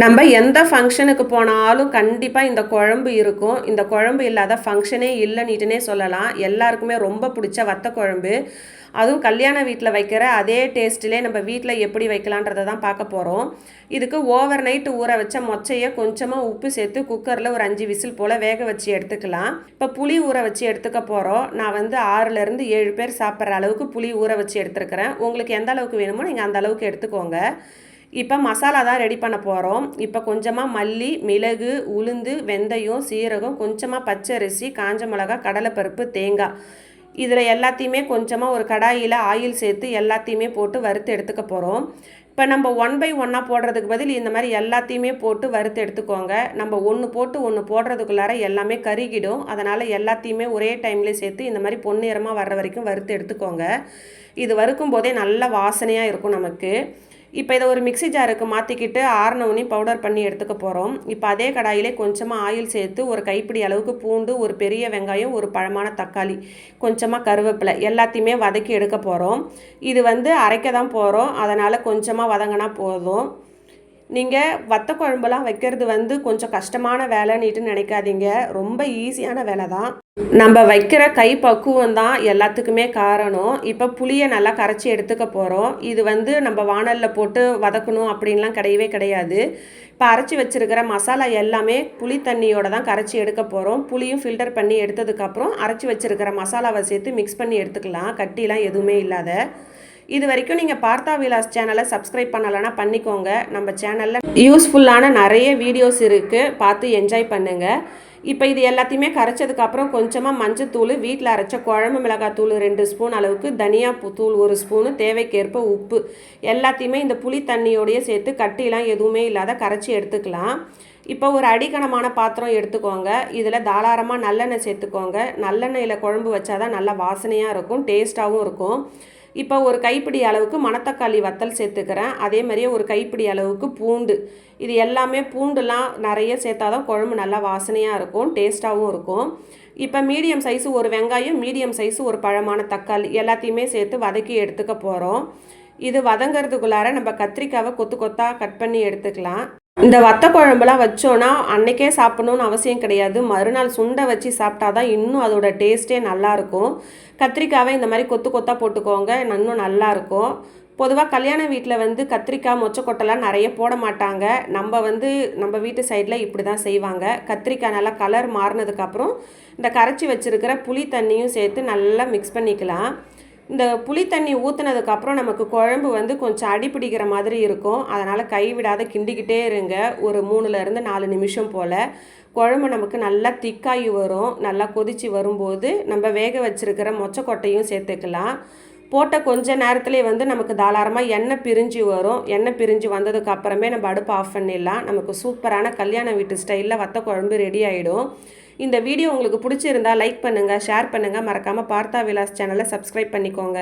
நம்ம எந்த ஃபங்க்ஷனுக்கு போனாலும் கண்டிப்பாக இந்த குழம்பு இருக்கும். இந்த குழம்பு இல்லாத ஃபங்க்ஷனே இல்லைன்னுட்டுனே சொல்லலாம். எல்லாருக்குமே ரொம்ப பிடிச்ச வத்த குழம்பு. அதுவும் கல்யாண வீட்டில் வைக்கிற அதே டேஸ்ட்டிலே நம்ம வீட்டில் எப்படி வைக்கலான்றதை தான் பார்க்க போகிறோம். இதுக்கு ஓவர் நைட்டு ஊற வச்ச மொச்சையை கொஞ்சமாக உப்பு சேர்த்து குக்கரில் ஒரு 5 விசில் போல் வேக வச்சு எடுத்துக்கலாம். இப்போ புளி ஊற வச்சு எடுத்துக்க போகிறோம். நான் வந்து 6லேருந்து 7 பேர் சாப்பிட்ற அளவுக்கு புளி ஊற வச்சு எடுத்துருக்கிறேன். உங்களுக்கு எந்த அளவுக்கு வேணுமோ நீங்கள் அந்த அளவுக்கு எடுத்துக்கோங்க. இப்போ மசாலா தான் ரெடி பண்ண போகிறோம். இப்போ கொஞ்சமாக மல்லி, மிளகு, உளுந்து, வெந்தயம், சீரகம், கொஞ்சமாக பச்சரிசி, காஞ்ச மிளகா, கடலைப்பருப்பு, தேங்காய், இதில் எல்லாத்தையுமே கொஞ்சமாக ஒரு கடாயில் ஆயில் சேர்த்து எல்லாத்தையுமே போட்டு வறுத்து எடுத்துக்க போகிறோம். இப்போ நம்ம 1 பை 1 போடுறதுக்கு பதில் இந்த மாதிரி எல்லாத்தையுமே போட்டு வறுத்து எடுத்துக்கோங்க. நம்ம ஒன்று போட்டு ஒன்று போடுறதுக்குள்ளார எல்லாமே கருகிடும். அதனால் எல்லாத்தையுமே ஒரே டைம்லேயே சேர்த்து இந்த மாதிரி பொன்னிறமாக வர்ற வரைக்கும் வறுத்து எடுத்துக்கோங்க. இது வறுக்கும் போதே நல்ல வாசனையாக இருக்கும் நமக்கு. இப்போ இதை ஒரு மிக்சி ஜாருக்கு மாற்றிக்கிட்டு ஆறினவுனி பவுடர் பண்ணி எடுத்துக்க போகிறோம். இப்போ அதே கடாயிலே கொஞ்சமாக ஆயில் சேர்த்து ஒரு கைப்பிடி அளவுக்கு பூண்டு, ஒரு பெரிய வெங்காயம், ஒரு பழமான தக்காளி, கொஞ்சமாக கருவேப்பிலை எல்லாத்தையுமே வதக்கி எடுக்க போகிறோம். இது வந்து அரைக்க தான் போகிறோம். அதனால் கொஞ்சமாக வதங்கினா போதும். நீங்கள் வத்த குழம்புலாம் வைக்கிறது வந்து கொஞ்சம் கஷ்டமான வேலைன்னுட்டு நினைக்காதீங்க. ரொம்ப ஈஸியான வேலை தான். நம்ம வைக்கிற கை பக்குவம் தான் எல்லாத்துக்குமே காரணம். இப்போ புளியை நல்லா கரைச்சி எடுத்துக்க போகிறோம். இது வந்து நம்ம வாணலில் போட்டு வதக்கணும் அப்படின்லாம் கிடையவே கிடையாது. இப்போ அரைச்சி வச்சுருக்கிற மசாலா எல்லாமே புளி தண்ணியோடு தான் கரைச்சி எடுக்க போகிறோம். புளியும் ஃபில்டர் பண்ணி எடுத்ததுக்கப்புறம் அரைச்சி வச்சுருக்கிற மசாலாவை சேர்த்து மிக்ஸ் பண்ணி எடுத்துக்கலாம், கட்டிலாம் எதுவுமே இல்லாத. இது வரைக்கும் நீங்கள் பார்த்தா விலாஸ் சேனலை சப்ஸ்கிரைப் பண்ணலைன்னா பண்ணிக்கோங்க. நம்ம சேனலில் யூஸ்ஃபுல்லான நிறைய வீடியோஸ் இருக்குது, பார்த்து என்ஜாய் பண்ணுங்கள். இப்போ இது எல்லாத்தையுமே கரைச்சதுக்கப்புறம் கொஞ்சமாக மஞ்சத்தூள், வீட்டில் அரைச்ச குழம்பு மிளகாத்தூள் 2 ஸ்பூன் அளவுக்கு, தனியா தூள் 1 ஸ்பூனு, தேவைக்கேற்ப உப்பு எல்லாத்தையுமே இந்த புளி தண்ணியோடையே சேர்த்து கட்டிலாம் எதுவுமே இல்லாத கரைச்சி எடுத்துக்கலாம். இப்போ ஒரு அடிக்கனமான பாத்திரம் எடுத்துக்கோங்க. இதில் தாராளமாக நல்லெண்ணெய் சேர்த்துக்கோங்க. நல்லெண்ணெயில் குழம்பு வச்சாதான் நல்லா வாசனையாக இருக்கும், டேஸ்ட்டாகவும் இருக்கும். இப்போ ஒரு கைப்பிடி அளவுக்கு மணத்தக்காளி வத்தல் சேர்த்துக்கிறேன். அதே மாதிரியே ஒரு கைப்பிடி அளவுக்கு பூண்டு. இது எல்லாமே பூண்டுலாம் நிறைய சேர்த்தா தான் குழம்பு நல்லா வாசனையாக இருக்கும், டேஸ்ட்டாகவும் இருக்கும். இப்போ மீடியம் சைஸு ஒரு வெங்காயம், மீடியம் சைஸு ஒரு பழமான தக்காளி எல்லாத்தையுமே சேர்த்து வதக்கி எடுத்துக்க போகிறோம். இது வதங்கிறதுக்குள்ளார நம்ம கத்திரிக்காவை கொத்து கொத்தாக கட் பண்ணி எடுத்துக்கலாம். இந்த வத்த குழம்புலாம் வச்சோன்னா அன்றைக்கே சாப்பிட்ணுன்னு அவசியம் கிடையாது. மறுநாள் சுண்டை வச்சு சாப்பிட்டா தான் இன்னும் அதோட டேஸ்ட்டே நல்லாயிருக்கும். கத்திரிக்காவை இந்த மாதிரி கொத்து கொத்தாக போட்டுக்கோங்க, இன்னும் நல்லாயிருக்கும். பொதுவாக கல்யாண வீட்டில் வந்து கத்திரிக்காய், மொச்சக்கொட்டைலாம் நிறைய போட மாட்டாங்க. நம்ம வீட்டு சைடில் இப்படி தான் செய்வாங்க. கத்திரிக்காய் நல்லா கலர் மாறினதுக்கப்புறம் இந்த கரைச்சி வச்சுருக்கிற புளி தண்ணியும் சேர்த்து நல்லா மிக்ஸ் பண்ணிக்கலாம். இந்த புளி தண்ணி ஊற்றுனதுக்கப்புறம் நமக்கு குழம்பு வந்து கொஞ்சம் அடிப்பிடிக்கிற மாதிரி இருக்கும். அதனால் கைவிடாத கிண்டிக்கிட்டே இருங்க. ஒரு 3லேருந்து 4 நிமிஷம் போல் குழம்பு நமக்கு நல்லா திக்காகி வரும். நல்லா கொதித்து வரும்போது நம்ம வேக வச்சுருக்கிற மொச்சக்கொட்டையும் சேர்த்துக்கலாம். போட்ட கொஞ்ச நேரத்துலேயே வந்து நமக்கு தாராளமாக எண்ணெய் பிரிஞ்சு வரும். எண்ணெய் பிரிஞ்சு வந்ததுக்கு அப்புறமே நம்ம அடுப்பு ஆஃப் பண்ணிடலாம். நமக்கு சூப்பரான கல்யாண வீட்டு ஸ்டைலில் வத்த குழம்பு ரெடி ஆகிடும். இந்த வீடியோ உங்களுக்கு பிடிச்சிருந்தா லைக் பண்ணுங்கள், ஷேர் பண்ணுங்கள். மறக்காமல் பார்த்தா விலாஸ் சேனலை சப்ஸ்கிரைப் பண்ணிக்கோங்க.